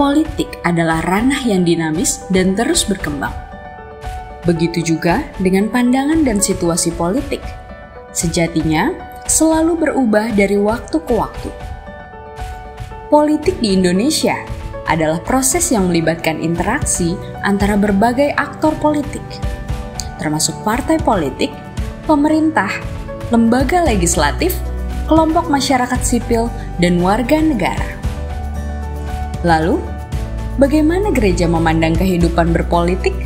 politik adalah ranah yang dinamis dan terus berkembang. Begitu juga dengan pandangan dan situasi politik. Sejatinya, selalu berubah dari waktu ke waktu. Politik di Indonesia adalah proses yang melibatkan interaksi antara berbagai aktor politik, termasuk partai politik, pemerintah, lembaga legislatif, kelompok masyarakat sipil, dan warga negara. Lalu, bagaimana gereja memandang kehidupan berpolitik?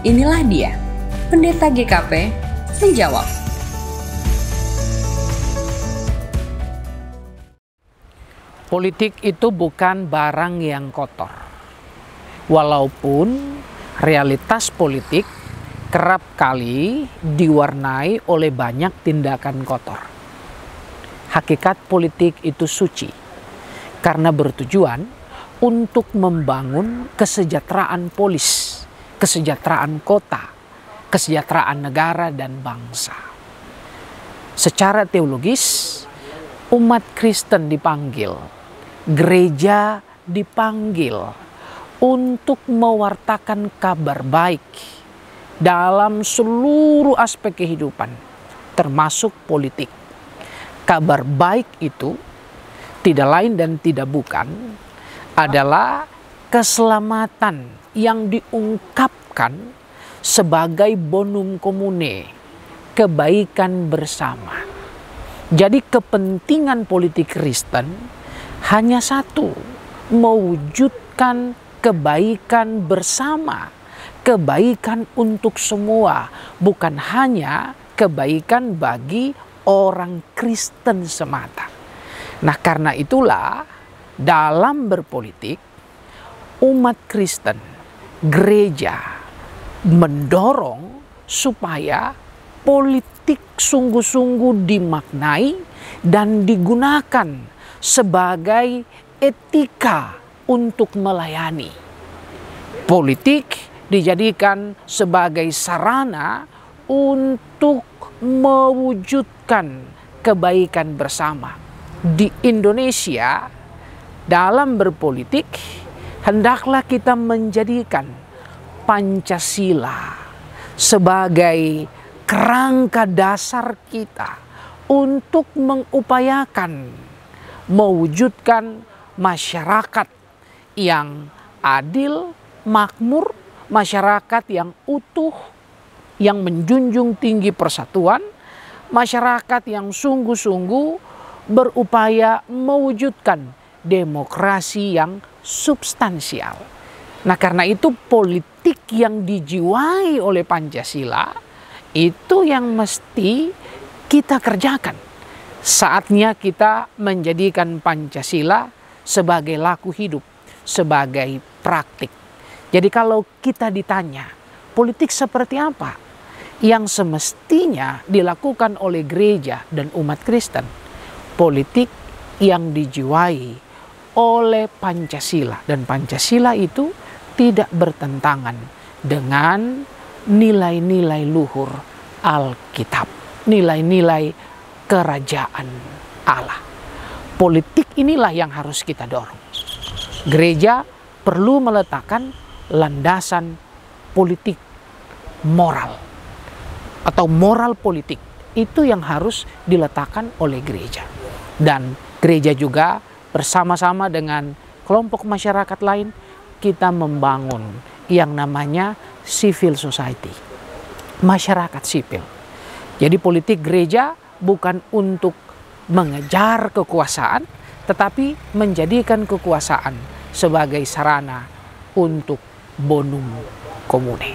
Inilah dia, Pendeta GKP menjawab. Politik itu bukan barang yang kotor. Walaupun realitas politik kerap kali diwarnai oleh banyak tindakan kotor. Hakikat politik itu suci karena bertujuan untuk membangun kesejahteraan polis, kesejahteraan kota, kesejahteraan negara dan bangsa. Secara teologis, umat Kristen dipanggil, gereja dipanggil untuk mewartakan kabar baik dalam seluruh aspek kehidupan, termasuk politik. Kabar baik itu tidak lain dan tidak bukan adalah keselamatan yang diungkapkan sebagai bonum comune, kebaikan bersama. Jadi kepentingan politik Kristen hanya satu, mewujudkan kebaikan bersama, kebaikan untuk semua, bukan hanya kebaikan bagi orang Kristen semata. Nah, karena itulah dalam berpolitik, umat Kristen, gereja mendorong supaya politik sungguh-sungguh dimaknai dan digunakan sebagai etika untuk melayani. Politik dijadikan sebagai sarana untuk mewujudkan kebaikan bersama. Di Indonesia, dalam berpolitik, hendaklah kita menjadikan Pancasila sebagai kerangka dasar kita untuk mengupayakan mewujudkan masyarakat yang adil, makmur, masyarakat yang utuh, yang menjunjung tinggi persatuan, masyarakat yang sungguh-sungguh berupaya mewujudkan demokrasi yang substansial. Nah, karena itu politik yang dijiwai oleh Pancasila itu yang mesti kita kerjakan. Saatnya kita menjadikan Pancasila sebagai laku hidup, sebagai praktik. Jadi kalau kita ditanya, politik seperti apa yang semestinya dilakukan oleh gereja dan umat Kristen? Politik yang dijiwai oleh Pancasila. Dan Pancasila itu tidak bertentangan dengan nilai-nilai luhur Alkitab, nilai-nilai kerajaan Allah. Politik inilah yang harus kita dorong. Gereja perlu meletakkan landasan politik moral atau moral politik. Itu yang harus diletakkan oleh gereja. Dan gereja juga bersama-sama dengan kelompok masyarakat lain kita membangun yang namanya civil society, masyarakat sipil. Jadi politik gereja bukan untuk mengejar kekuasaan, tetapi menjadikan kekuasaan sebagai sarana untuk bonum comune.